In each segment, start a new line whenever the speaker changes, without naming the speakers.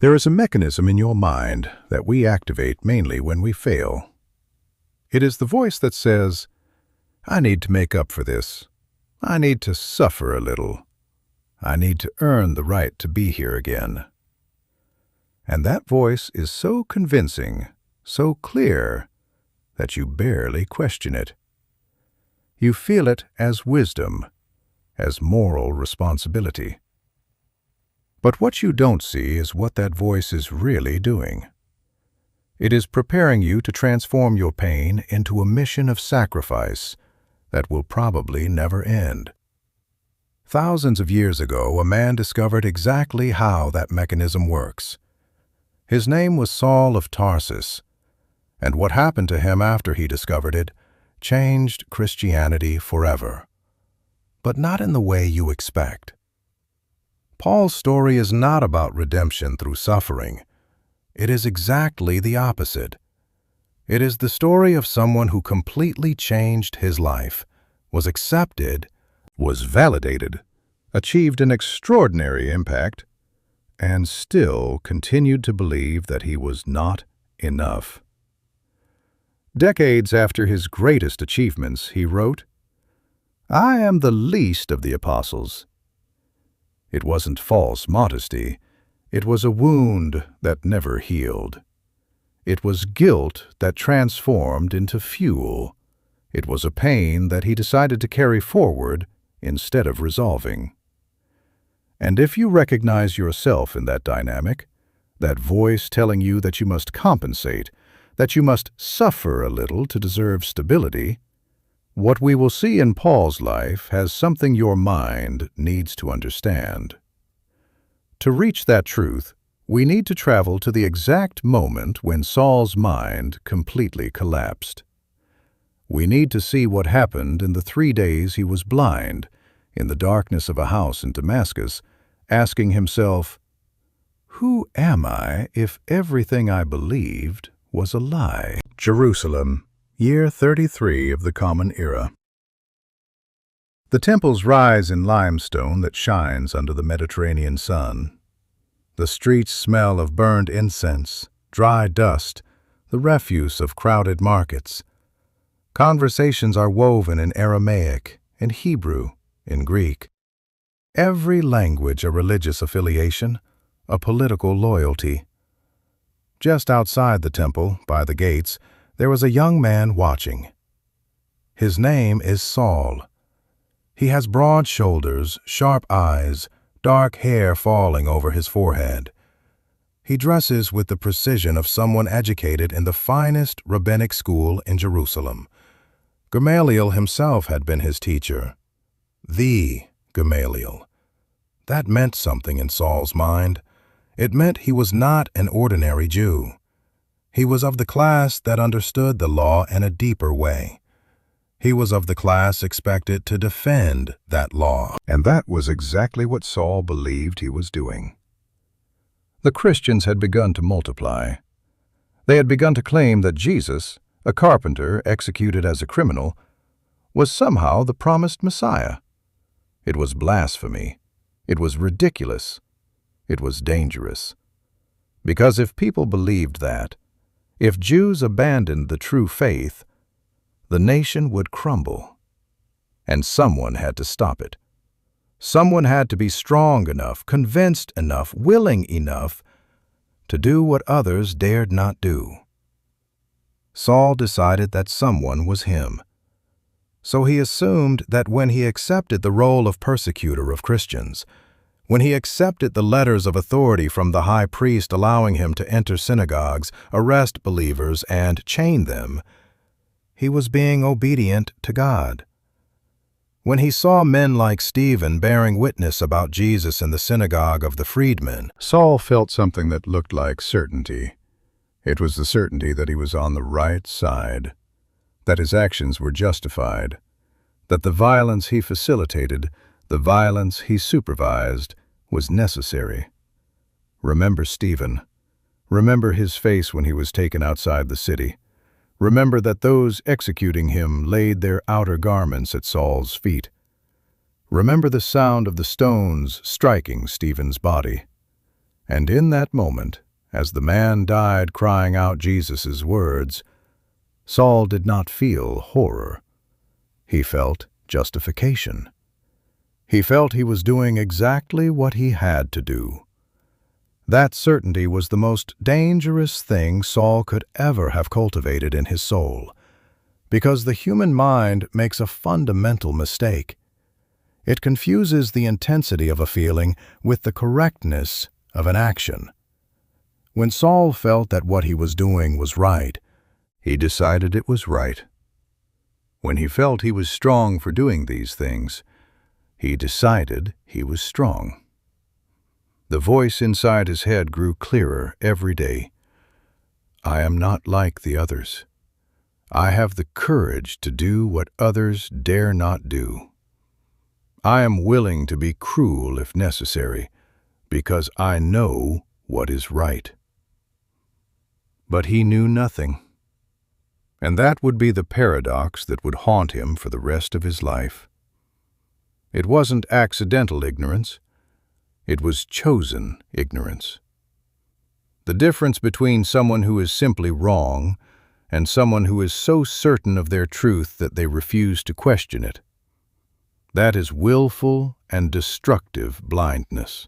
There is a mechanism in your mind that we activate mainly when we fail. It is the voice that says, "I need to make up for this. I need to suffer a little. I need to earn the right to be here again." And that voice is so convincing, so clear, that you barely question it. You feel it as wisdom, as moral responsibility. But what you don't see is what that voice is really doing. It is preparing you to transform your pain into a mission of sacrifice that will probably never end. Thousands of years ago, a man discovered exactly how that mechanism works. His name was Saul of Tarsus, and what happened to him after he discovered it changed Christianity forever. But not in the way you expect. Paul's story is not about redemption through suffering. It is exactly the opposite. It is the story of someone who completely changed his life, was accepted, was validated, achieved an extraordinary impact, and still continued to believe that he was not enough. Decades after his greatest achievements, he wrote, "I am the least of the apostles." It wasn't false modesty. It was a wound that never healed. It was guilt that transformed into fuel. It was a pain that he decided to carry forward instead of resolving. And if you recognize yourself in that dynamic, that voice telling you that you must compensate, that you must suffer a little to deserve stability, what we will see in Paul's life has something your mind needs to understand. To reach that truth, we need to travel to the exact moment when Saul's mind completely collapsed. We need to see what happened in the 3 days he was blind, in the darkness of a house in Damascus, asking himself, "Who am I if everything I believed was a lie?" Jerusalem, year 33 of the Common Era. The temples rise in limestone that shines under the Mediterranean sun. The streets smell of burned incense, dry dust, the refuse of crowded markets. Conversations are woven in Aramaic, in Hebrew, in Greek. Every language a religious affiliation, a political loyalty. Just outside the temple, by the gates, there was a young man watching. His name is Saul. He has broad shoulders, sharp eyes, dark hair falling over his forehead. He dresses with the precision of someone educated in the finest rabbinic school in Jerusalem. Gamaliel himself had been his teacher. The Gamaliel. That meant something in Saul's mind. It meant he was not an ordinary Jew. He was of the class that understood the law in a deeper way. He was of the class expected to defend that law. And that was exactly what Saul believed he was doing. The Christians had begun to multiply. They had begun to claim that Jesus, a carpenter executed as a criminal, was somehow the promised Messiah. It was blasphemy. It was ridiculous. It was dangerous. Because if people believed that, if Jews abandoned the true faith, the nation would crumble. And someone had to stop it. Someone had to be strong enough, convinced enough, willing enough to do what others dared not do. Saul decided that someone was him. So he assumed that when he accepted the role of persecutor of Christians, when he accepted the letters of authority from the high priest allowing him to enter synagogues, arrest believers, and chain them, he was being obedient to God. When he saw men like Stephen bearing witness about Jesus in the synagogue of the freedmen, Saul felt something that looked like certainty. It was the certainty that he was on the right side, that his actions were justified, that the violence he facilitated, the violence he supervised, was necessary. Remember Stephen. Remember his face when he was taken outside the city. Remember that those executing him laid their outer garments at Saul's feet. Remember the sound of the stones striking Stephen's body. And in that moment, as the man died crying out Jesus' words, Saul did not feel horror. He felt justification. He felt he was doing exactly what he had to do. That certainty was the most dangerous thing Saul could ever have cultivated in his soul, because the human mind makes a fundamental mistake. It confuses the intensity of a feeling with the correctness of an action. When Saul felt that what he was doing was right, he decided it was right. When he felt he was strong for doing these things, he decided he was strong. The voice inside his head grew clearer every day. I am not like the others. I have the courage to do what others dare not do. I am willing to be cruel if necessary, because I know what is right. But he knew nothing. And that would be the paradox that would haunt him for the rest of his life. It wasn't accidental ignorance. It was chosen ignorance. The difference between someone who is simply wrong and someone who is so certain of their truth that they refuse to question it. That is willful and destructive blindness.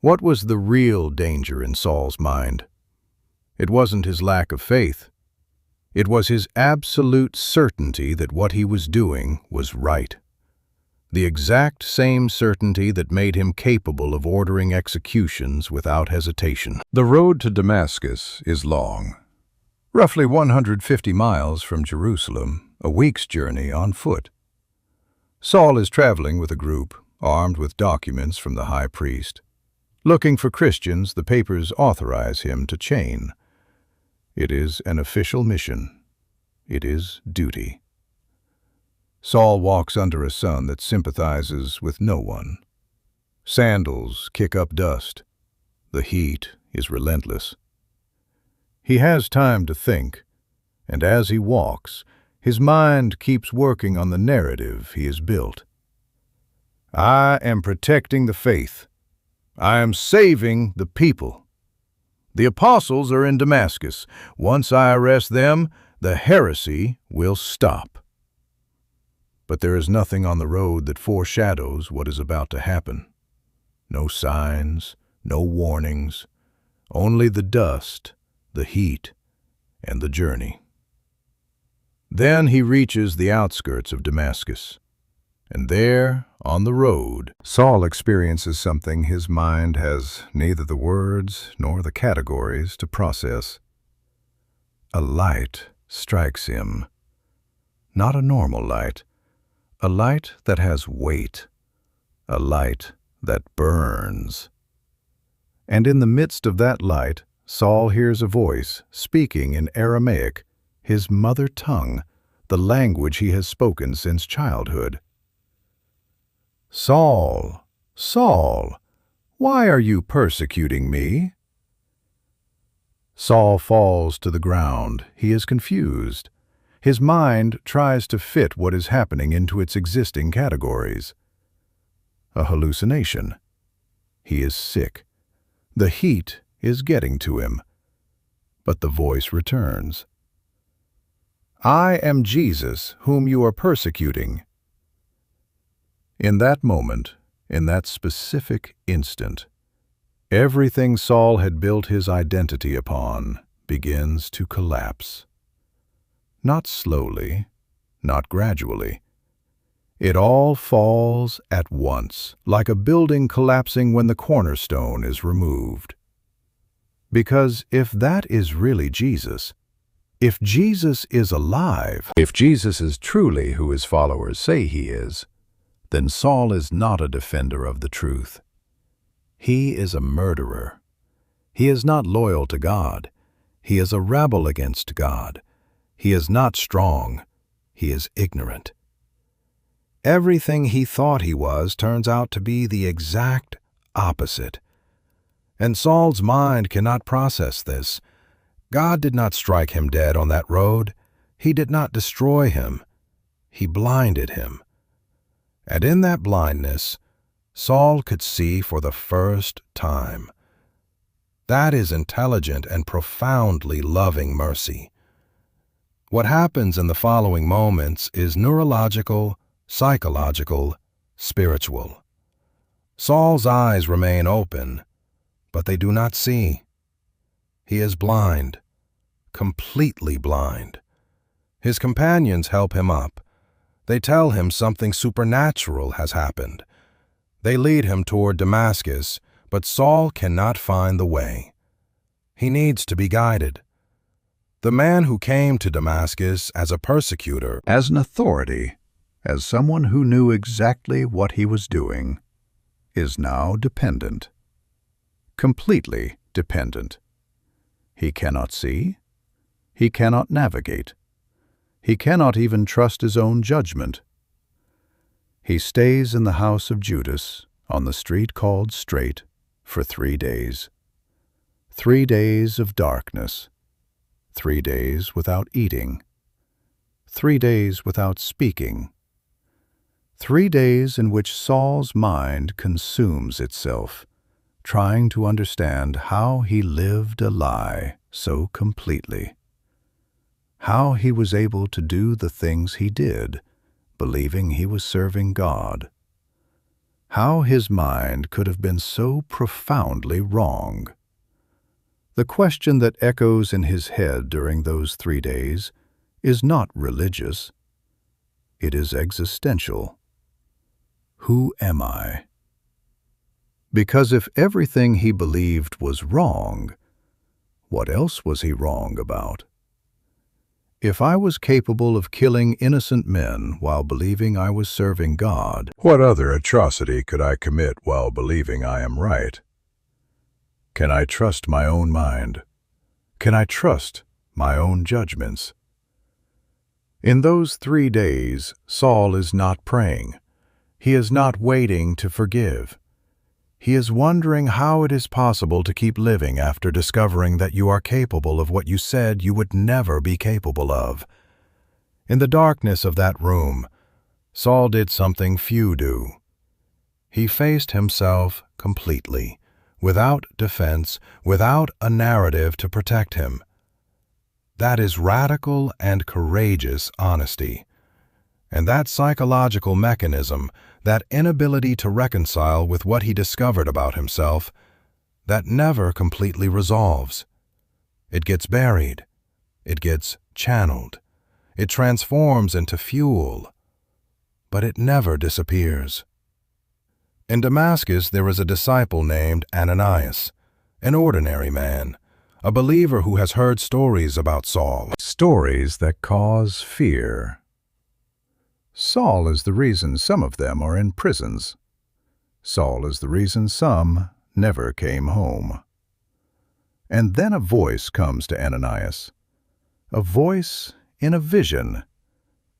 What was the real danger in Saul's mind? It wasn't his lack of faith. It was his absolute certainty that what he was doing was right. The exact same certainty that made him capable of ordering executions without hesitation. The road to Damascus is long, roughly 150 miles from Jerusalem, a week's journey on foot. Saul is traveling with a group, armed with documents from the high priest. Looking for Christians, the papers authorize him to chain. It is an official mission. It is duty. Saul walks under a sun that sympathizes with no one. Sandals kick up dust. The heat is relentless. He has time to think, and as he walks, his mind keeps working on the narrative he has built. I am protecting the faith. I am saving the people. The apostles are in Damascus. Once I arrest them, the heresy will stop. But there is nothing on the road that foreshadows what is about to happen. No signs, no warnings, only the dust, the heat, and the journey. Then he reaches the outskirts of Damascus, and there, on the road, Saul experiences something his mind has neither the words nor the categories to process. A light strikes him. Not a normal light. A light that has weight. A light that burns. And in the midst of that light, Saul hears a voice speaking in Aramaic, his mother tongue, the language he has spoken since childhood. Saul, Saul, why are you persecuting me? Saul falls to the ground. He is confused. His mind tries to fit what is happening into its existing categories. A hallucination. He is sick. The heat is getting to him. But the voice returns. I am Jesus, whom you are persecuting. In that moment, in that specific instant, everything Saul had built his identity upon begins to collapse. Not slowly, not gradually. It all falls at once, like a building collapsing when the cornerstone is removed. Because if that is really Jesus, if Jesus is alive, if Jesus is truly who his followers say he is, then Saul is not a defender of the truth. He is a murderer. He is not loyal to God. He is a rebel against God. He is not strong. He is ignorant. Everything he thought he was turns out to be the exact opposite. And Saul's mind cannot process this. God did not strike him dead on that road. He did not destroy him. He blinded him. And in that blindness,
Saul could see for the first time. That is intelligent and profoundly loving mercy. What happens in the following moments is neurological, psychological, spiritual. Saul's eyes remain open, but they do not see. He is blind, completely blind. His companions help him up. They tell him something supernatural has happened. They lead him toward Damascus, but Saul cannot find the way. He needs to be guided. The man who came to Damascus as a persecutor,
as an authority, as someone who knew exactly what he was doing, is now dependent. Completely dependent. He cannot see. He cannot navigate. He cannot even trust his own judgment. He stays in the house of Judas, on the street called Straight, for 3 days. 3 days of darkness. 3 days without eating. 3 days without speaking. 3 days in which Saul's mind consumes itself, trying to understand how he lived a lie so completely. How he was able to do the things he did, believing he was serving God. How his mind could have been so profoundly wrong. The question that echoes in his head during those 3 days is not religious. It is existential. Who am I? Because if everything he believed was wrong, what else was he wrong about? If I was capable of killing innocent men while believing I was serving God, what other atrocity could I commit while believing I am right? Can I trust my own mind? Can I trust my own judgments? In those 3 days, Saul is not praying. He is not waiting to forgive. He is wondering how it is possible to keep living after discovering that you are capable of what you said you would never be capable of. In the darkness of that room, Saul did something few do. He faced himself completely, without defense, without a narrative to protect him. That is radical and courageous honesty. And that psychological mechanism, that inability to reconcile with what he discovered about himself, that never completely resolves. It gets buried. It gets channeled. It transforms into fuel. But it never disappears. In Damascus there is a disciple named Ananias, an ordinary man, a believer who has heard stories about Saul. Stories that cause fear. Saul is the reason some of them are in prisons. Saul is the reason some never came home. And then a voice comes to Ananias, a voice in a vision,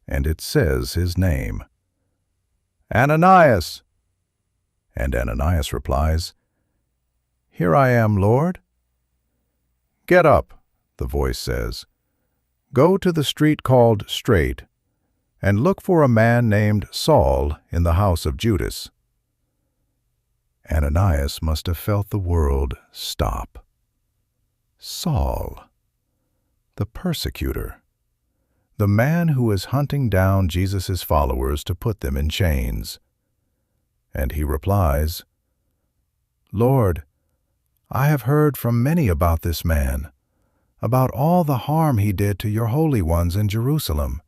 and it says his name. Ananias! And Ananias replies, Here I am, Lord. Get up, the voice says. Go to the street called Straight, and look for a man named Saul in the house of Judas. Ananias must have felt the world stop. Saul, the persecutor, the man who is hunting down Jesus' followers to put them in chains. And he replies, Lord, I have heard from many about this man, about all the harm he did to your holy ones in Jerusalem.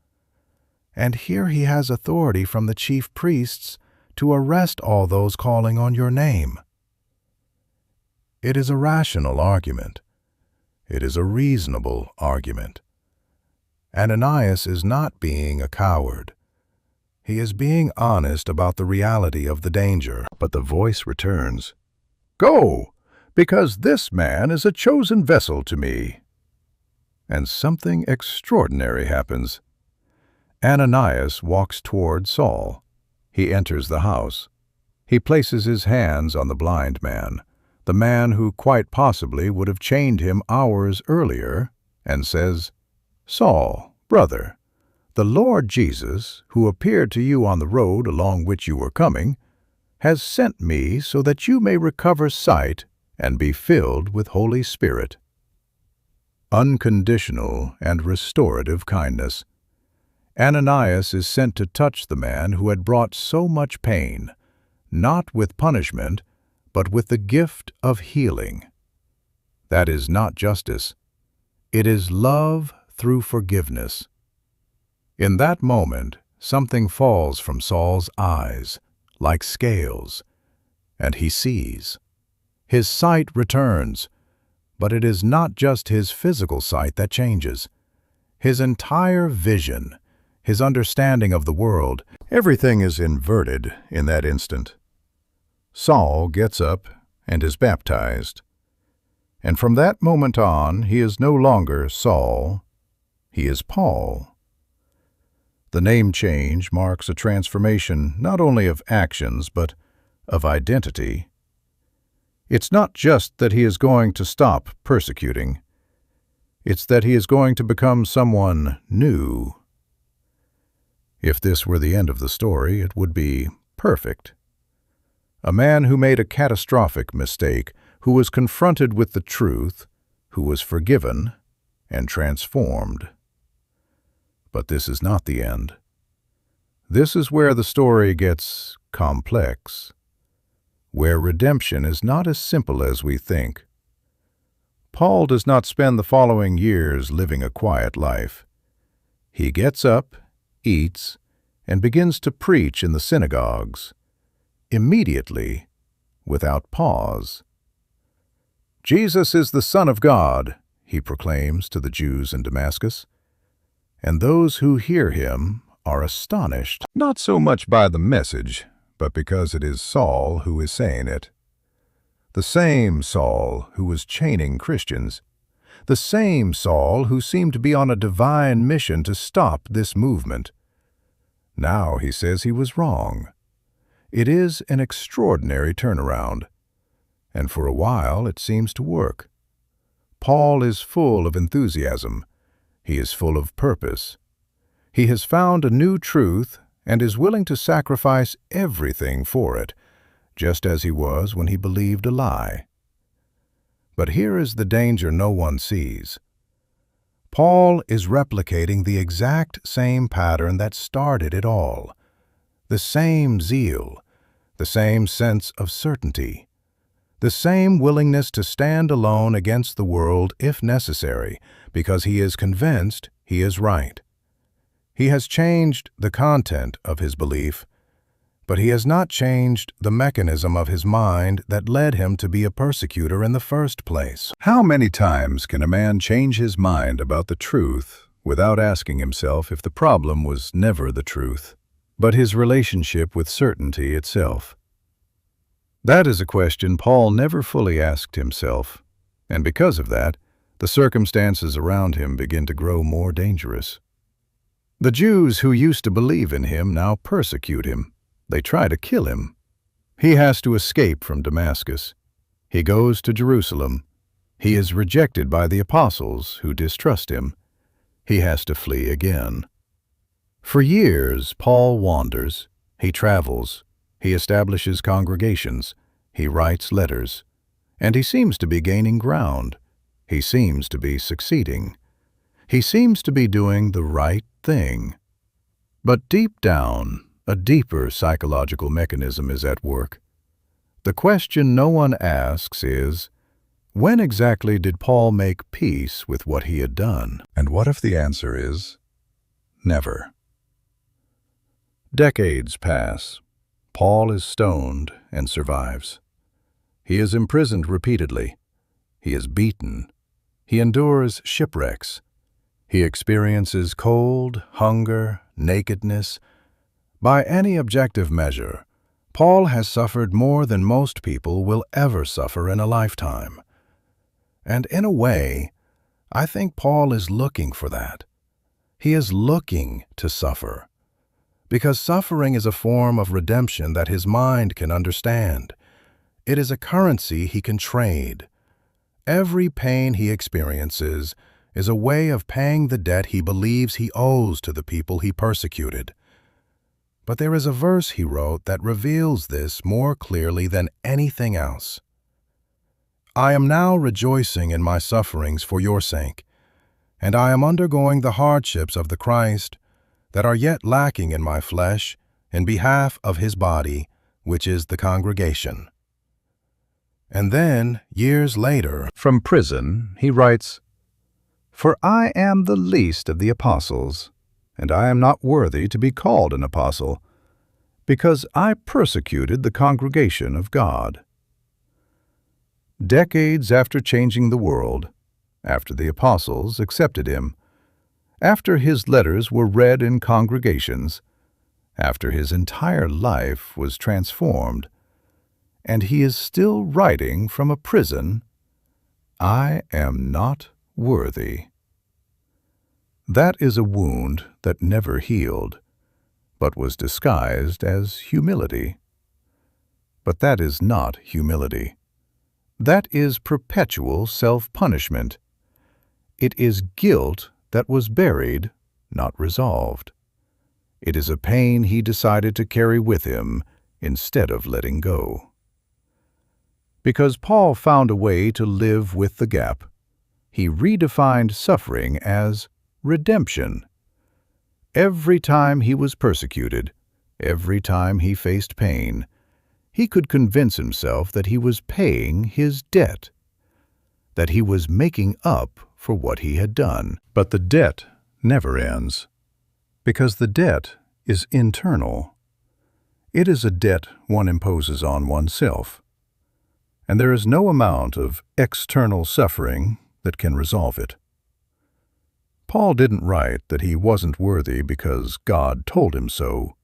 And here he has authority from the chief priests to arrest all those calling on your name. It is a rational argument. It is a reasonable argument. Ananias is not being a coward. He is being honest about the reality of the danger. But the voice returns, Go, because this man is a chosen vessel to me. And something extraordinary happens. Ananias walks toward Saul. He enters the house. He places his hands on the blind man, the man who quite possibly would have chained him hours earlier, and says, Saul, brother, the Lord Jesus, who appeared to you on the road along which you were coming, has sent me so that you may recover sight and be filled with Holy Spirit. Unconditional and restorative kindness. Ananias is sent to touch the man who had brought so much pain, not with punishment, but with the gift of healing. That is not justice. It is love through forgiveness. In that moment, something falls from Saul's eyes, like scales, and he sees. His sight returns, but it is not just his physical sight that changes. His entire vision, his understanding of the world, everything is inverted in that instant. Saul gets up and is baptized. And from that moment on, he is no longer Saul, he is Paul. The name change marks a transformation not only of actions, but of identity. It's not just that he is going to stop persecuting. It's that he is going to become someone new. If this were the end of the story, it would be perfect. A man who made a catastrophic mistake, who was confronted with the truth, who was forgiven and transformed. But this is not the end. This is where the story gets complex, where redemption is not as simple as we think. Paul does not spend the following years living a quiet life. He gets up, eats, and begins to preach in the synagogues, immediately, without pause. Jesus is the Son of God, he proclaims to the Jews in Damascus, and those who hear him are astonished, not so much by the message, but because it is Saul who is saying it. The same Saul who was chaining Christians, the same Saul who seemed to be on a divine mission to stop this movement. Now he says he was wrong. It is an extraordinary turnaround, and for a while it seems to work. Paul is full of enthusiasm. He is full of purpose. He has found a new truth and is willing to sacrifice everything for it, just as he was when he believed a lie. But here is the danger no one sees. Paul is replicating the exact same pattern that started it all. The same zeal, the same sense of certainty, the same willingness to stand alone against the world if necessary, because he is convinced he is right. He has changed the content of his belief, but he has not changed the mechanism of his mind that led him to be a persecutor in the first place. How many times can a man change his mind about the truth without asking himself if the problem was never the truth, but his relationship with certainty itself? That is a question Paul never fully asked himself, and because of that, the circumstances around him begin to grow more dangerous. The Jews who used to believe in him now persecute him. They try to kill him. He has to escape from Damascus. He goes to Jerusalem. He is rejected by the apostles who distrust him. He has to flee again. For years, Paul wanders. He travels. He establishes congregations. He writes letters. And he seems to be gaining ground. He seems to be succeeding. He seems to be doing the right thing. But deep down, a deeper psychological mechanism is at work. The question no one asks is, when exactly did Paul make peace with what he had done? And what if the answer is, never? Decades pass. Paul is stoned and survives. He is imprisoned repeatedly. He is beaten. He endures shipwrecks. He experiences cold, hunger, nakedness. By any objective measure, Paul has suffered more than most people will ever suffer in a lifetime. And in a way, I think Paul is looking for that. He is looking to suffer, because suffering is a form of redemption that his mind can understand. It is a currency he can trade. Every pain he experiences is a way of paying the debt he believes he owes to the people he persecuted.
But there is a verse he wrote that reveals this more clearly than anything else. I am now rejoicing in my sufferings for your sake, and I am undergoing the hardships of the Christ that are yet lacking in my flesh in behalf of his body, which is the congregation. And then, years later,
From prison, he writes, For I am the least of the apostles, and I am not worthy to be called an apostle, because I persecuted the congregation of God. Decades after changing the world, after the apostles accepted him, after his letters were read in congregations, after his entire life was transformed, and he is still writing from a prison, I am not worthy. That is a wound that never healed, but was disguised as humility. But that is not humility. That is perpetual self-punishment. It is guilt that was buried, not resolved. It is a pain he decided to carry with him instead of letting go. Because Paul found a way to live with the gap, he redefined suffering as redemption. Every time he was persecuted, every time he faced pain, he could convince himself that he was paying his debt, that he was making up for what he had done. But the debt never ends, because the debt is internal. It is a debt one imposes on oneself, and there is no amount of external suffering that can resolve it. Paul didn't write that he wasn't worthy because God told him so.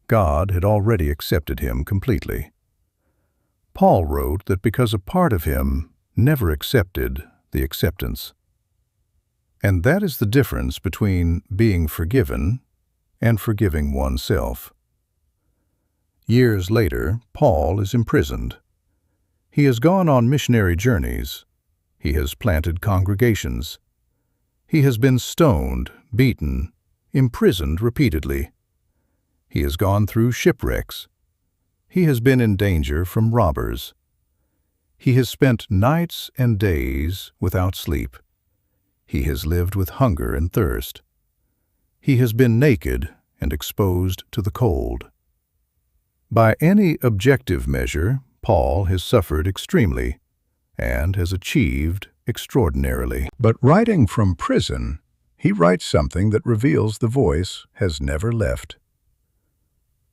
God had already accepted him completely. Paul wrote that because a part of him never accepted the acceptance. And that is the difference between being forgiven and forgiving oneself. Years later, Paul is imprisoned. He has gone on missionary journeys. He has planted congregations. He has been stoned, beaten, imprisoned repeatedly. He has gone through shipwrecks. He has been in danger from robbers. He has spent nights and days without sleep. He has lived with hunger and thirst. He has been naked and exposed to the cold. By any objective measure, Paul has suffered extremely and has achieved extraordinarily. But writing from prison, he writes something that reveals the voice has never left.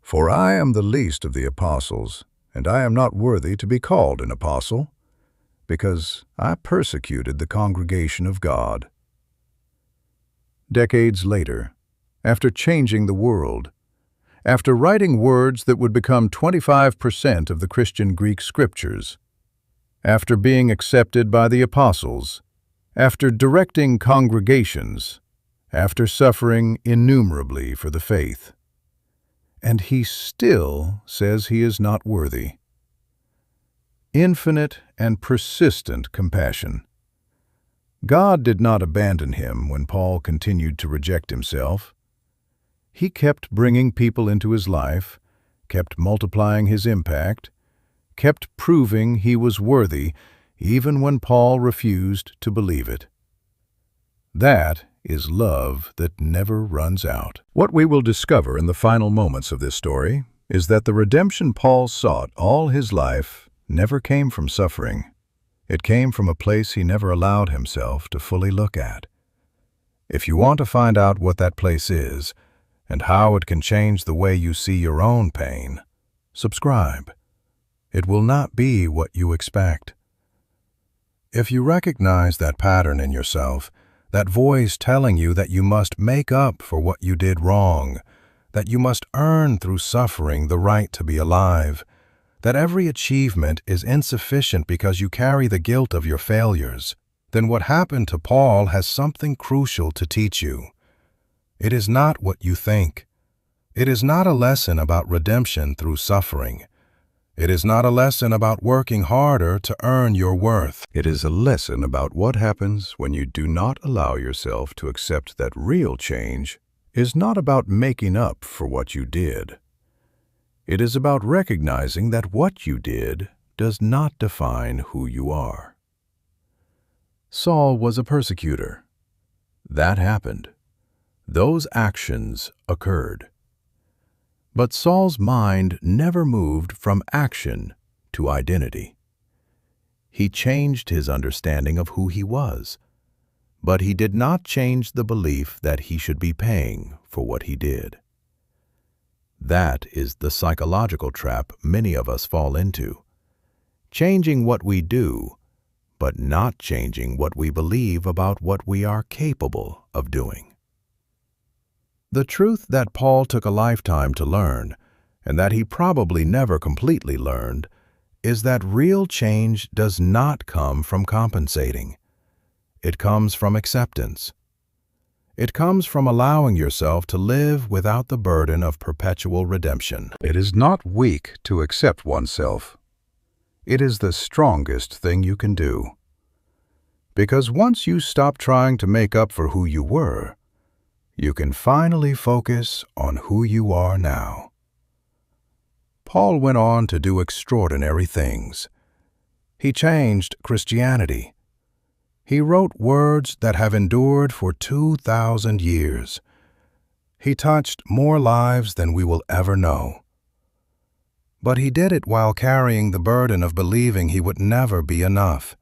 For I am the least of the apostles, and I am not worthy to be called an apostle, because I persecuted the congregation of God. Decades later, after changing the world, after writing words that would become 25% of the Christian Greek scriptures, after being accepted by the apostles, after directing congregations, after suffering innumerably for the faith, and he still says he is not worthy. Infinite and persistent compassion. God did not abandon him when Paul continued to reject himself. He kept bringing people into his life, kept multiplying his impact, kept proving he was worthy even when Paul refused to believe it. That is love that never runs out. What we will discover in the final moments of this story is that the redemption Paul sought all his life never came from suffering. It came from a place he never allowed himself to fully look at. If you want to find out what that place is and how it can change the way you see your own pain, subscribe. It will not be what you expect. If you recognize that pattern in yourself, that voice telling you that you must make up for what you did wrong, that you must earn through suffering the right to be alive, that every achievement is insufficient because you carry the guilt of your failures, then what happened to Paul has something crucial to teach you. It is not what you think. It is not a lesson about redemption through suffering. It is not a lesson about working harder to earn your worth. It is a lesson about what happens when you do not allow yourself to accept that real change is not about making up for what you did. It is about recognizing that what you did does not define who you are. Saul was a persecutor. That happened. Those actions occurred. But Saul's mind never moved from action to identity. He changed his understanding of who he was, but he did not change the belief that he should be paying for what he did. That is the psychological trap many of us fall into. Changing what we do, but not changing what we believe about what we are capable of doing. The truth that Paul took a lifetime to learn, and that he probably never completely learned, is that real change does not come from compensating. It comes from acceptance. It comes from allowing yourself to live without the burden of perpetual redemption. It is not weak to accept oneself. It is the strongest thing you can do. Because once you stop trying to make up for who you were, you can finally focus on who you are now. Paul went on to do extraordinary things. He changed Christianity. He wrote words that have endured for 2,000 years. He touched more lives than we will ever know. But he did it while carrying the burden of believing he would never be enough.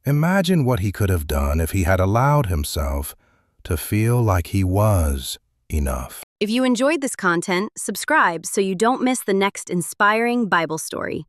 Imagine what he could have done if he had allowed himself to feel like he was enough.
If you enjoyed this content, subscribe so you don't miss the next inspiring Bible story.